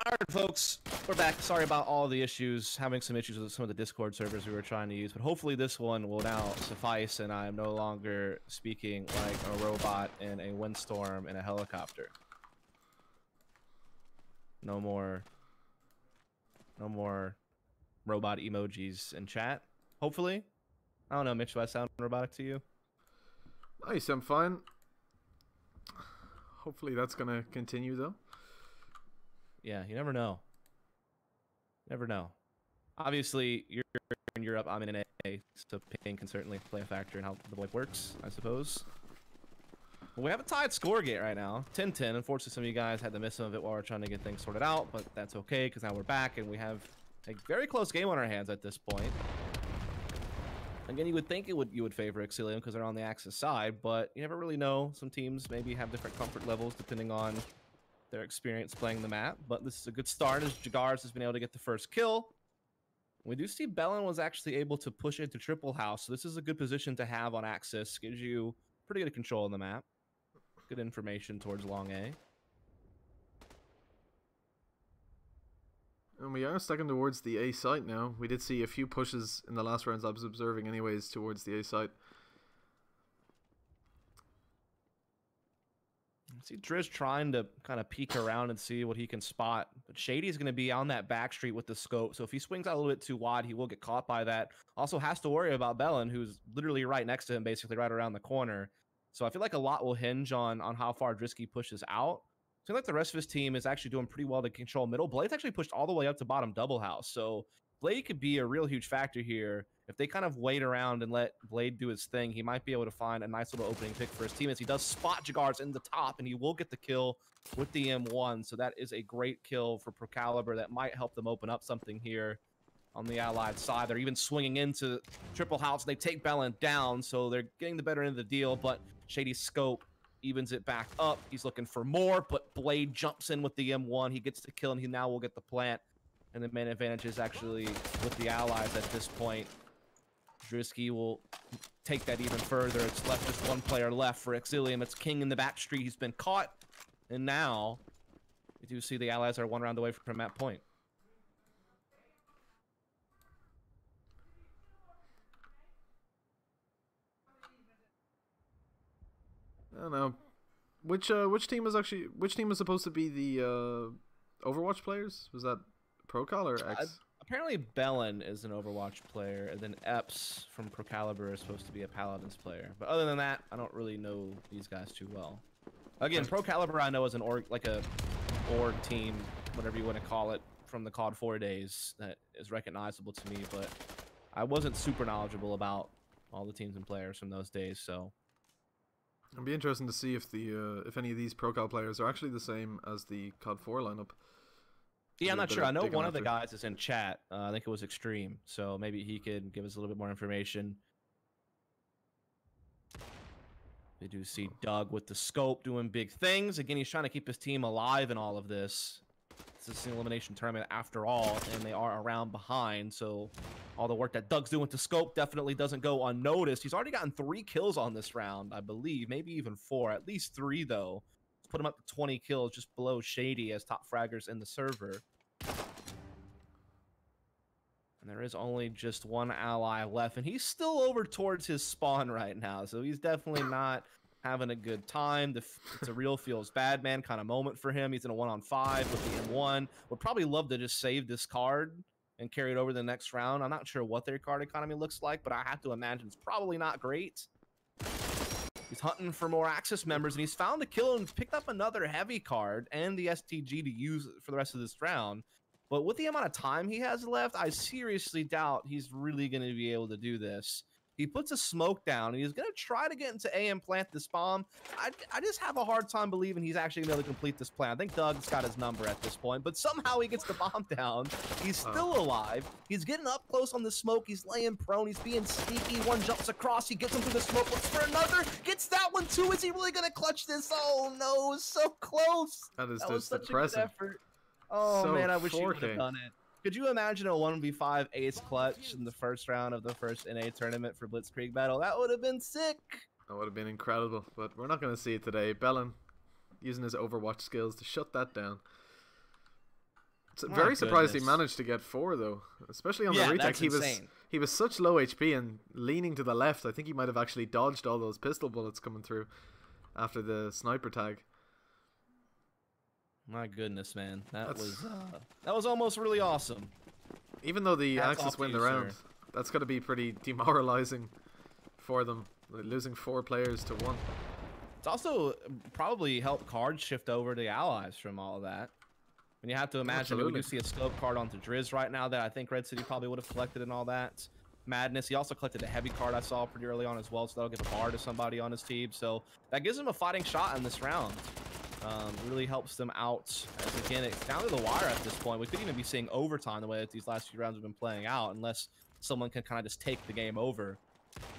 Speaker 1: Alright, folks, we're back. Sorry about all the issues, having some issues with some of the Discord servers we were trying to use, but hopefully this one will now suffice and I am no longer speaking like a robot in a windstorm in a helicopter. No more robot emojis in chat, hopefully. I don't know, Mitch, do I sound robotic to you?
Speaker 2: Nice, I'm fine. Hopefully that's gonna continue though.
Speaker 1: Yeah, you never know. Never know. Obviously, you're in Europe, I'm in an A, so ping can certainly play a factor in how the VoIP works, I suppose. Well, we have a tied score gate right now, 10-10. Unfortunately, some of you guys had to miss some of it while we're trying to get things sorted out, but that's okay, because now we're back, and we have a very close game on our hands at this point. Again, you would think you would favor Exsilium because they're on the Axis side, but you never really know. Some teams maybe have different comfort levels depending on their experience playing the map, but this is a good start as Jagars has been able to get the first kill. We do see Bellin was actually able to push into triple house, so this is a good position to have on Axis. Gives you pretty good control on the map. Good information towards long A.
Speaker 2: And we are sticking towards the A site now. We did see a few pushes in the last rounds I was observing anyways towards the A site.
Speaker 1: See Driz trying to kind of peek around and see what he can spot. But Shady's going to be on that back street with the scope. So if he swings out a little bit too wide, he will get caught by that. Also has to worry about Bellin, who's literally right next to him, basically right around the corner. So I feel like a lot will hinge on how far Drisky pushes out. I feel like the rest of his team is actually doing pretty well to control middle. Blade's actually pushed all the way up to bottom double house. So Blade could be a real huge factor here. If they kind of wait around and let Blade do his thing, he might be able to find a nice little opening pick for his teammates. He does spot Jagars in the top, and he will get the kill with the M1. So that is a great kill for Procalibre that might help them open up something here on the Allied side. They're even swinging into triple house. They take Bellin down, so they're getting the better end of the deal, but Shady's scope evens it back up. He's looking for more, but Blade jumps in with the M1. He gets the kill, and he now will get the plant. And the main advantage is actually with the Allies at this point. Drisky will take that even further. It's left just one player left for Exsilium. It's King in the back street. He's been caught. And now we do see the Allies are one round away from that point.
Speaker 2: I don't know. Which team was supposed to be the Overwatch players? Was that Procal or X?
Speaker 1: Apparently Bellin is an Overwatch player, and then Epps from Procalibre is supposed to be a Paladins player. But other than that, I don't really know these guys too well. Again, Procalibre I know is an org team, whatever you want to call it, from the COD 4 days that is recognizable to me, but I wasn't super knowledgeable about all the teams and players from those days, so
Speaker 2: it'll be interesting to see if any of these Procal players are actually the same as the COD 4 lineup.
Speaker 1: Yeah, I'm not sure. I know one of the guys is in chat. I think it was Extreme, so maybe he could give us a little bit more information. We do see Doug with the scope doing big things. Again, he's trying to keep his team alive in all of this. This is an elimination tournament after all, and they are around behind, so all the work that Doug's doing with the scope definitely doesn't go unnoticed. He's already gotten 3 kills on this round, I believe. Maybe even 4. At least 3, though. Let's put him up to 20 kills, just below Shady as top fraggers in the server. And there is only just one ally left, and he's still over towards his spawn right now, so he's definitely not having a good time. It's a real feels bad man kind of moment for him. He's in a 1-on-5 with the M1. Would probably love to just save this card and carry it over to the next round. I'm not sure what their card economy looks like, but I have to imagine it's probably not great. He's hunting for more Axis members, and he's found a kill and picked up another heavy card and the STG to use for the rest of this round. But with the amount of time he has left, I seriously doubt he's really going to be able to do this. He puts a smoke down, and he's going to try to get into A and plant this bomb. I just have a hard time believing he's actually going to be able to complete this plan. I think Doug's got his number at this point, but somehow he gets the bomb down. He's still alive. He's getting up close on the smoke. He's laying prone. He's being sneaky. One jumps across. He gets him through the smoke. Looks for another. Gets that one, too. Is he really going to clutch this? Oh, no. So close.
Speaker 2: That is
Speaker 1: just
Speaker 2: just
Speaker 1: such
Speaker 2: depressing.
Speaker 1: A good effort. Oh,
Speaker 2: so
Speaker 1: man, I wish he
Speaker 2: 4K.
Speaker 1: would have done it. Could you imagine a 1v5 ace clutch in the first round of the first NA tournament for Blitzkrieg battle? That would have been sick.
Speaker 2: That would have been incredible, but we're not going to see it today. Bellin using his Overwatch skills to shut that down. Very surprised he managed to get 4 though, especially on the retake.
Speaker 1: That's insane.
Speaker 2: He was such low HP and leaning to the left. I think he might have actually dodged all those pistol bullets coming through after the sniper tag.
Speaker 1: My goodness, man, that was almost really awesome.
Speaker 2: Even though the Axis win the round, that's got to be pretty demoralizing for them, losing 4 players to 1.
Speaker 1: It's also probably helped cards shift over to the Allies from all of that. And you have to imagine that we do see a scope card onto Driz right now that I think Red City probably would have collected and all that. Madness. He also collected a heavy card I saw pretty early on as well, so that'll give a bar to somebody on his team. So that gives him a fighting shot in this round. Really helps them out. As again, it's down to the wire at this point. We could even be seeing overtime the way that these last few rounds have been playing out, unless someone can kind of just take the game over.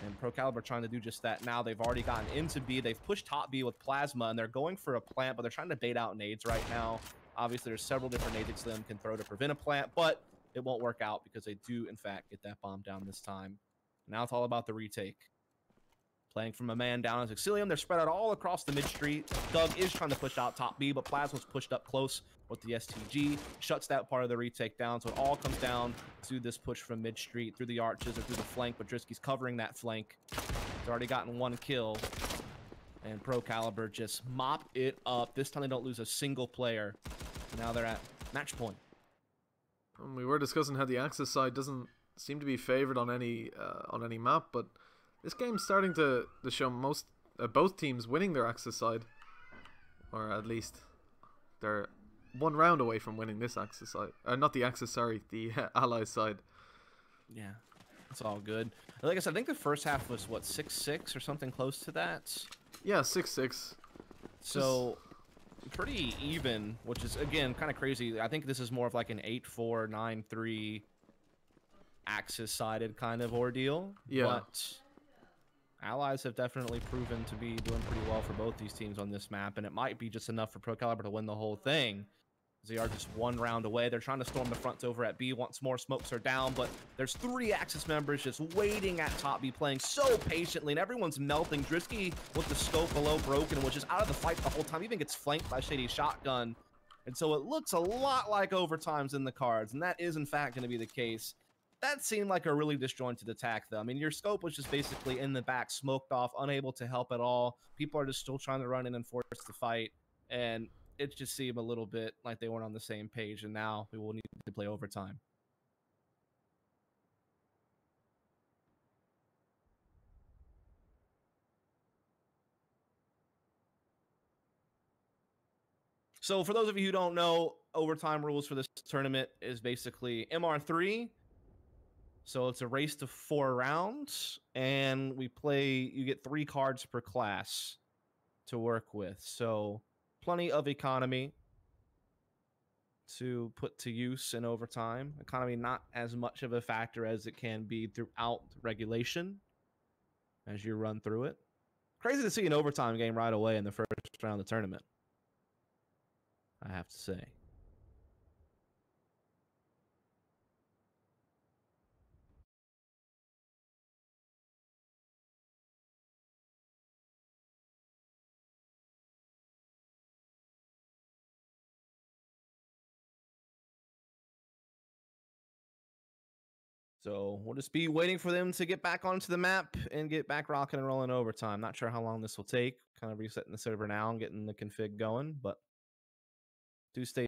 Speaker 1: And Procalibre trying to do just that now. They've already gotten into B. They've pushed top B with Plasma, and they're going for a plant, but they're trying to bait out nades right now. Obviously, there's several different nades Exsilium can throw to prevent a plant, but it won't work out because they do, in fact, get that bomb down this time. Now it's all about the retake. Playing from a man down as Exsilium. They're spread out all across the mid-street. Doug is trying to push out top B, but Plasma's pushed up close with the STG. Shuts that part of the retake down, so it all comes down to this push from mid-street through the arches or through the flank, but Drisky's covering that flank. He's already gotten 1 kill. And Procalibre just mop it up. This time they don't lose a single player. Now they're at match point.
Speaker 2: We were discussing how the Axis side doesn't seem to be favored on any map, but this game's starting to show both teams winning their Axis side, or at least they're 1 round away from winning this Axis side. Not the Axis, sorry, the Allies side.
Speaker 1: Yeah, it's all good. Like I said, I think the first half was what, 6-6 or something close to that.
Speaker 2: Yeah, 6-6.
Speaker 1: So pretty even, which is again kind of crazy. I think this is more of like an 8-4, 9-3 Axis-sided kind of ordeal.
Speaker 2: Yeah.
Speaker 1: But Allies have definitely proven to be doing pretty well for both these teams on this map, and it might be just enough for Procalibre to win the whole thing. They are just 1 round away. They're trying to storm the fronts over at B once more. Smokes are down, but there's 3 Axis members just waiting at top B, playing so patiently, and everyone's melting. Drisky with the scope below broken, which is out of the fight the whole time. Even gets flanked by Shady's shotgun, and so it looks a lot like overtime's in the cards, and that is in fact going to be the case. That seemed like a really disjointed attack, though. I mean, your scope was just basically in the back, smoked off, unable to help at all. People are just still trying to run in and force the fight, and it just seemed a little bit like they weren't on the same page, and now we will need to play overtime. So for those of you who don't know, overtime rules for this tournament is basically MR3. So it's a race to 4 rounds, and you get 3 cards per class to work with. So plenty of economy to put to use in overtime. Economy not as much of a factor as it can be throughout regulation as you run through it. Crazy to see an overtime game right away in the first round of the tournament, I have to say. So we'll just be waiting for them to get back onto the map and get back rocking and rolling overtime. Not sure how long this will take. Kind of resetting the server now and getting the config going, but do stay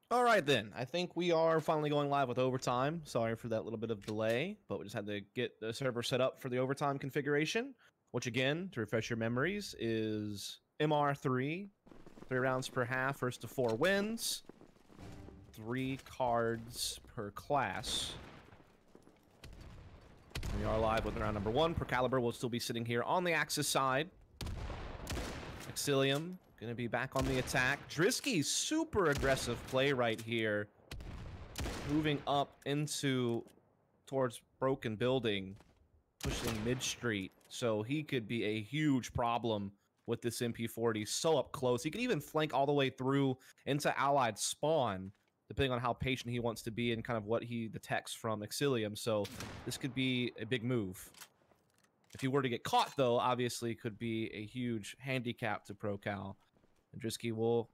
Speaker 1: All right, then. I think we are finally going live with overtime. Sorry for that little bit of delay, but we just had to get the server set up for the overtime configuration, which, again, to refresh your memories, is MR3, 3 rounds per half, first to 4 wins, 3 cards per class. We are live with round number 1. Procalibre will still be sitting here on the Axis side. Exsilium going to be back on the attack. Drisky's super aggressive play right here. Moving up towards Broken Building. Pushing mid-street. So he could be a huge problem with this MP40. So up close. He could even flank all the way through into Allied spawn, depending on how patient he wants to be and kind of what he detects from Exsilium. So this could be a big move. If he were to get caught, though, obviously could be a huge handicap to Procal. And Drisky will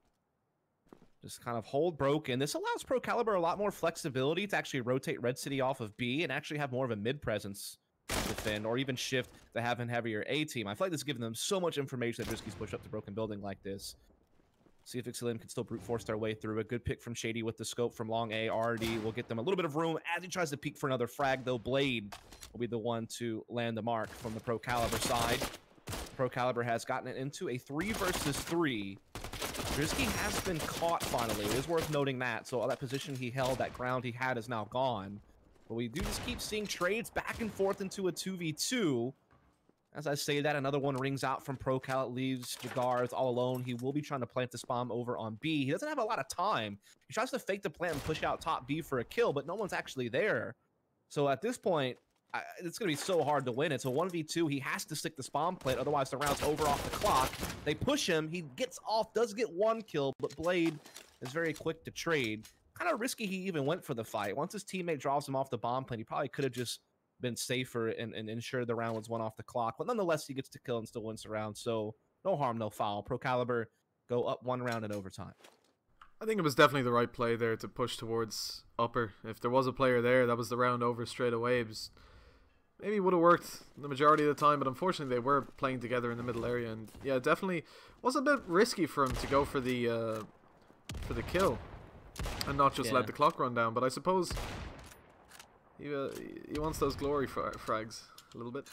Speaker 1: just kind of hold broken. This allows Procalibre a lot more flexibility to actually rotate Red City off of B and actually have more of a mid presence to defend, or even shift to have a heavier A team. I feel like this is giving them so much information that Drisky's pushed up to Broken Building like this. See if Exsilium can still brute force their way through. A good pick from Shady with the scope from Long A. RD will get them a little bit of room as he tries to peek for another frag, though. Blade will be the one to land the mark from the Procalibre side. Procalibre has gotten it into a 3 versus 3. Drisky has been caught finally. It is worth noting that. So all that position he held, that ground he had, is now gone. But we do just keep seeing trades back and forth into a 2v2. As I say that, another one rings out from Procal. It leaves Jagarth all alone. He will be trying to plant this bomb over on B. He doesn't have a lot of time. He tries to fake the plant and push out top B for a kill, but no one's actually there. So at this point, it's going to be so hard to win. It's a 1v2. He has to stick the spawn plant, otherwise the round's over off the clock. They push him. He gets off, does get 1 kill, but Blade is very quick to trade. Kind of risky he even went for the fight. Once his teammate draws him off the bomb plant, he probably could have just been safer and ensured the round was 1 off the clock. But nonetheless, he gets to kill and still wins the round. So no harm, no foul. Procalibre go up 1 round in overtime.
Speaker 2: I think it was definitely the right play there to push towards upper. If there was a player there, that was the round over straight away. It was, maybe would have worked the majority of the time, but unfortunately they were playing together in the middle area. And yeah, definitely was a bit risky for him to go for the kill and not just let the clock run down. But I suppose he wants those glory frags a little bit.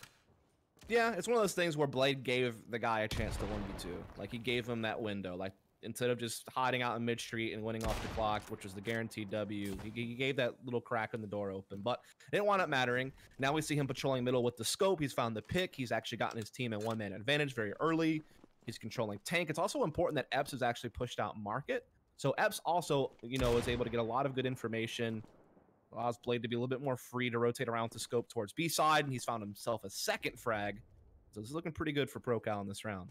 Speaker 1: Yeah, it's one of those things where Blade gave the guy a chance to 1v2. Like, he gave him that window. Like, instead of just hiding out in mid-street and winning off the clock, which was the guaranteed W, he gave that little crack in the door open. But it didn't wind up mattering. Now we see him patrolling middle with the scope. He's found the pick. He's actually gotten his team at 1-man advantage very early. He's controlling tank. It's also important that Epps has actually pushed out market. So Epps also, you know, is able to get a lot of good information. Allows Blade to be a little bit more free to rotate around with the scope towards B side, and he's found himself a 2nd frag. So this is looking pretty good for Procal in this round.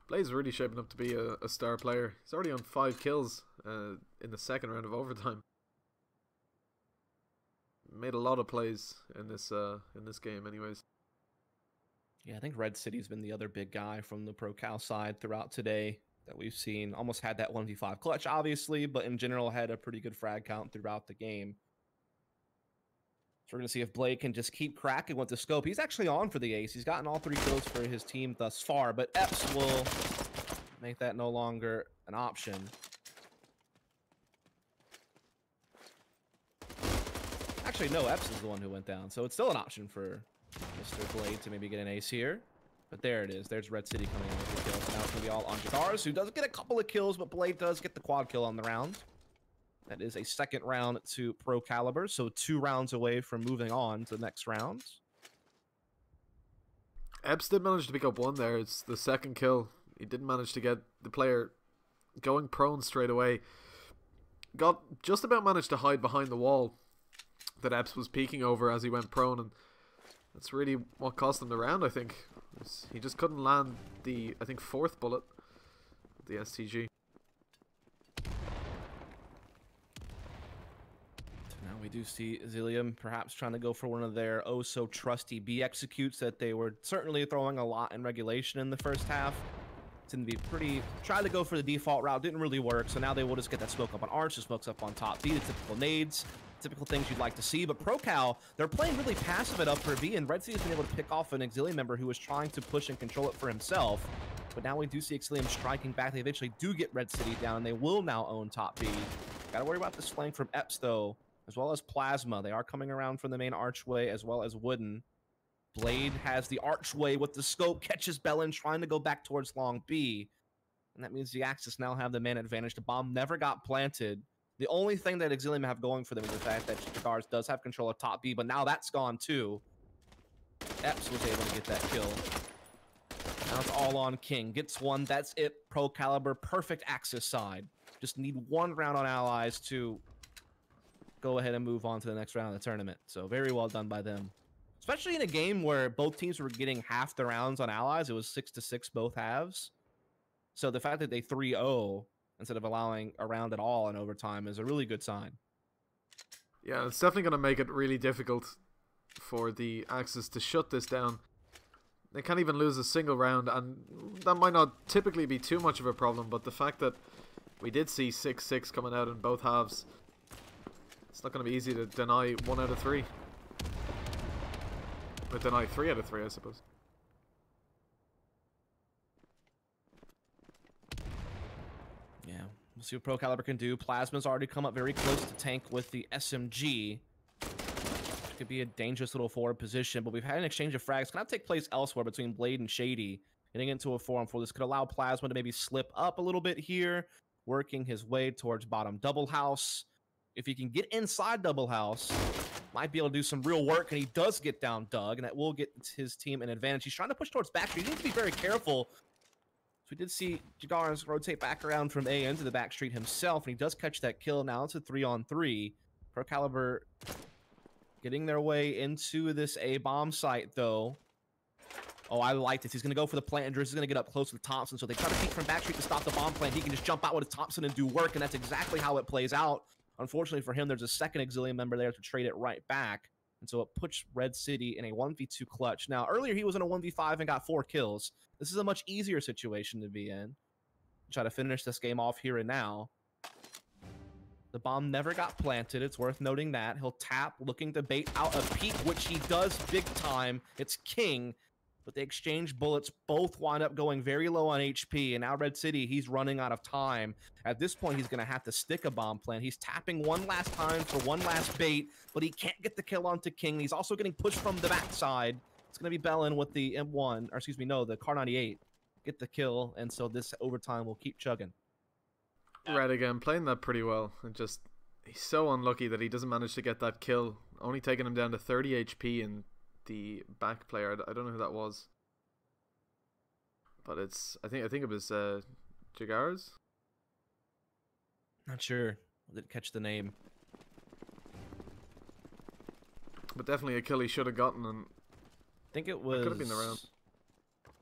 Speaker 2: Blade's really shaping up to be a star player. He's already on 5 kills in the 2nd round of overtime. Made a lot of plays in this game, anyways.
Speaker 1: Yeah, I think Red City's been the other big guy from the Procal side throughout today that we've seen. Almost had that 1v5 clutch, obviously, but in general had a pretty good frag count throughout the game. So we're going to see if Blade can just keep cracking with the scope. He's actually on for the ace. He's gotten all 3 kills for his team thus far, but Epps will make that no longer an option. Actually, no, Epps is the one who went down, so it's still an option for Mr. Blade to maybe get an ace here. But there it is. There's Red City coming in with the kills. Now it's going to be all on Jatars, who does get a couple of kills, but Blade does get the quad kill on the round. That is a 2nd round to Procalibre, so 2 rounds away from moving on to the next round.
Speaker 2: Epps did manage to pick up 1 there. It's the 2nd kill. He didn't manage to get the player going prone straight away. Just about managed to hide behind the wall that Epps was peeking over as he went prone, and that's really what cost him the round, I think. He just couldn't land the, I think, 4th bullet of the STG.
Speaker 1: Now we do see Exsilium perhaps trying to go for one of their oh-so-trusty B executes that they were certainly throwing a lot in regulation in the first half. Seemed to be pretty... Tried to go for the default route, didn't really work, so now they will just get that smoke up on Arch, the smoke's up on top B, the typical nades. Typical things you'd like to see, but Procal, they're playing really passive at upper B, and Red City's been able to pick off an Exsilium member who was trying to push and control it for himself. But now we do see Exsilium striking back. They eventually do get Red City down. They will now own top B. Got to worry about this flank from Epps, though, as well as Plasma. They are coming around from the main archway, as well as Wooden. Blade has the archway with the scope, catches Bellin trying to go back towards Long B. And that means the Axis now have the man advantage. The bomb never got planted. The only thing that Exsilium have going for them is the fact that Jagars does have control of top B, but now that's gone too. Epps was able to get that kill. Now it's all on King. Gets one. That's it. Procalibre. Perfect Axis side. Just need one round on Allies to go ahead and move on to the next round of the tournament. So very well done by them. Especially in a game where both teams were getting half the rounds on Allies. It was 6-6 both halves. So the fact that they 3-0 instead of allowing a round at all in overtime is a really good sign.
Speaker 2: Yeah, it's definitely going to make it really difficult for the Axis to shut this down. They can't even lose a single round, and that might not typically be too much of a problem, but the fact that we did see 6-6 coming out in both halves, it's not going to be easy to deny 1 out of 3. Or deny 3 out of 3, I suppose.
Speaker 1: Yeah, we'll see what Procalibre can do. Plasma's already come up very close to tank with the SMG. Could be a dangerous little forward position, but we've had an exchange of frags. Cannot take place elsewhere between Blade and Shady. Getting into a 4-on-4. This could allow Plasma to maybe slip up a little bit here, working his way towards bottom double house. If he can get inside double house, might be able to do some real work, and he does get down Doug, and that will get his team an advantage. He's trying to push towards back street. He needs to be very careful. So we did see Jagars rotate back around from A into the back street himself, and he does catch that kill. Now it's a 3-on-3. Procalibre getting their way into this A-bomb site, though. Oh, I like this. He's going to go for the plant, and Driz is going to get up close with Thompson. So they try to peek from backstreet to stop the bomb plant. He can just jump out with Thompson and do work, and that's exactly how it plays out. Unfortunately for him, there's a second Exsilium member there to trade it right back. And so it puts Red City in a 1v2 clutch. Now, earlier he was in a 1v5 and got 4 kills. This is a much easier situation to be in. Try to finish this game off here and now. The bomb never got planted. It's worth noting that. He'll tap, looking to bait out a peek, which he does big time. It's King, but they exchange bullets. Both wind up going very low on HP, and now Red City, he's running out of time. At this point, he's going to have to stick a bomb plant. He's tapping one last time for one last bait, but he can't get the kill onto King. He's also getting pushed from the backside. It's going to be Bellin with the M1, or excuse me, no, the Kar98. Get the kill, and so this overtime will keep chugging.
Speaker 2: Red again, playing that pretty well. And just, he's so unlucky that he doesn't manage to get that kill. Only taking him down to 30 HP in the back player. I don't know who that was. But it's, I think it was Jagars?
Speaker 1: Not sure. Didn't catch the name.
Speaker 2: But definitely a kill he should have gotten, and
Speaker 1: I think it was...
Speaker 2: could have been the round.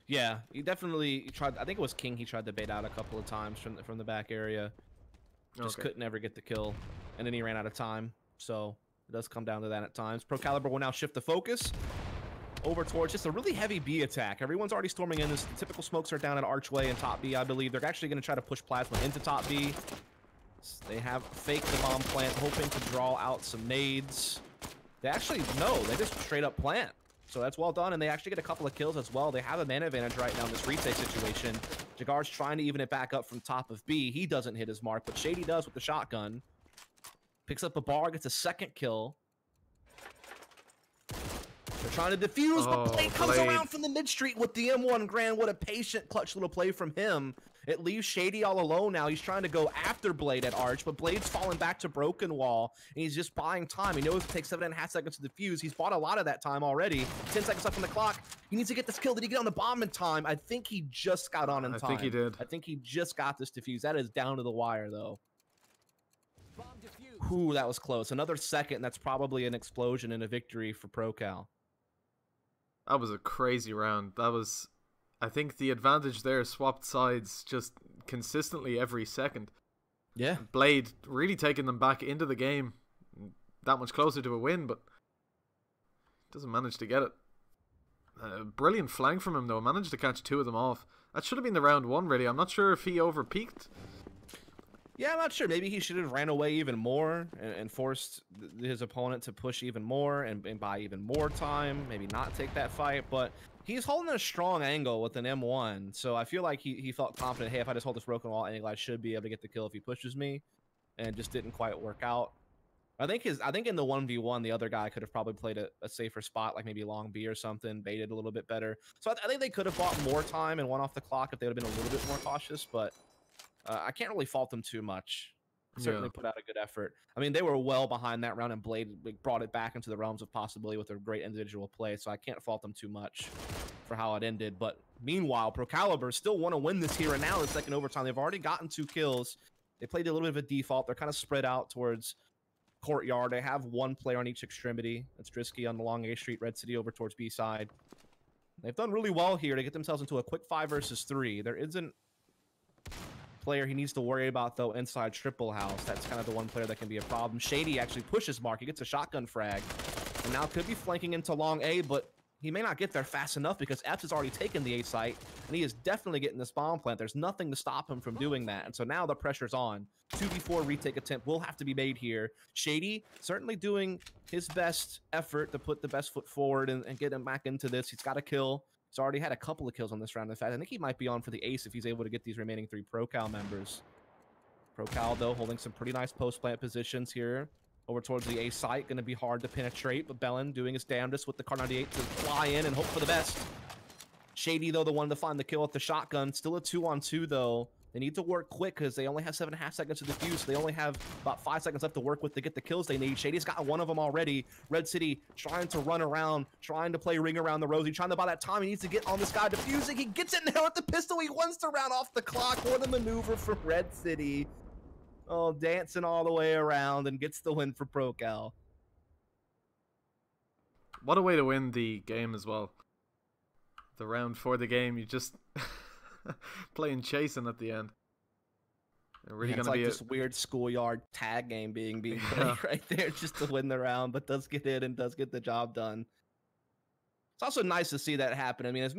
Speaker 1: Yeah, he definitely tried. I think it was King. He tried to bait out a couple of times from the back area. Just couldn't ever get the kill, and then he ran out of time. So it does come down to that at times. Procalibre will now shift the focus over towards just a really heavy B attack. Everyone's already storming in. The typical smokes are down at Archway and top B, I believe. They're actually going to try to push Plasma into top B. They have faked the bomb plant, hoping to draw out some nades. They actually, no, they just straight up plant. So that's well done, and they actually get a couple of kills as well. They have a man advantage right now in this retake situation. Jagar's trying to even it back up from top of B. He doesn't hit his mark, but Shady does with the shotgun. Picks up a bar, gets a second kill. They're trying to defuse, but Blade comes around from the mid-street with the M1 Grand. What a patient, clutch little play from him. It leaves Shady all alone now. He's trying to go after Blade at Arch, but Blade's falling back to Broken Wall, and he's just buying time. He knows it takes 7.5 seconds to defuse. He's bought a lot of that time already. 10 seconds left on the clock. He needs to get this kill. Did he get on the bomb in time? I think he just got on in time.
Speaker 2: I think he did.
Speaker 1: I think he just got this defuse. That is down to the wire, though.
Speaker 3: Bomb defused.
Speaker 1: Ooh, that was close. Another second, that's probably an explosion and a victory for Procal.
Speaker 2: That was a crazy round. That was... I think the advantage there swapped sides just consistently every second.
Speaker 1: Yeah.
Speaker 2: Blade really taking them back into the game. That much closer to a win, but doesn't manage to get it. Brilliant flank from him, though. Managed to catch 2 of them off. That should have been the round 1, really. I'm not sure if he over-peaked.
Speaker 1: Yeah, I'm not sure. Maybe he should have ran away even more and forced his opponent to push even more and buy even more time. Maybe not take that fight. But He's holding a strong angle with an M1, so I feel like he felt confident, hey, if I just hold this broken wall angle, I should be able to get the kill if he pushes me, and it just didn't quite work out. I think in the 1v1, the other guy could have probably played a safer spot, like maybe long B or something, baited a little bit better. So I think they could have bought more time and won off the clock if they would have been a little bit more cautious, but I can't really fault them too much. Certainly put out a good effort. I mean, they were well behind that round, and Blade brought it back into the realms of possibility with their great individual play, so I can't fault them too much for how it ended. But meanwhile, Procalibre still want to win this here and now in the second overtime. They've already gotten 2 kills. They played a little bit of a default. They're kind of spread out towards courtyard. They have 1 player on each extremity. That's Drisky on the long A Street, Red City over towards B side. They've done really well here to get themselves into a quick 5 versus 3. There isn't player he needs to worry about, though, inside triple house. That's kind of the one player that can be a problem. Shady actually pushes Mark. He gets a shotgun frag, and now could be flanking into long A, but he may not get there fast enough because Epps has already taken the A site, and he is definitely getting this bomb plant. There's nothing to stop him from doing that, and so now the pressure's on. 2v4 retake attempt will have to be made here. Shady certainly doing his best effort to put the best foot forward and get him back into this. He's got a kill. He's already had a couple of kills on this round. In fact, I think he might be on for the ace if he's able to get these remaining 3 Procal members. Procal, though, holding some pretty nice post-plant positions here over towards the A site. Going to be hard to penetrate, but Bellin doing his damnedest with the Car 98 to fly in and hope for the best. Shady, though, the one to find the kill with the shotgun. Still a 2-on-2, though. They need to work quick because they only have 7.5 seconds to defuse. So they only have about 5 seconds left to work with to get the kills they need. Shady's got one of them already. Red City trying to run around, trying to play ring around the rosy, trying to buy that time. He needs to get on this guy defusing. He gets it now with the pistol. He wants to round off the clock. What a maneuver from Red City. Oh, dancing all the way around and gets the win for Procal.
Speaker 2: What a way to win the game as well. The round for the game, you just playing chasing at the end. They're really
Speaker 1: it's
Speaker 2: gonna
Speaker 1: like
Speaker 2: be
Speaker 1: this weird schoolyard tag game being played right there just to win the round, but does get in and does get the job done. It's also nice to see that happen. I mean, as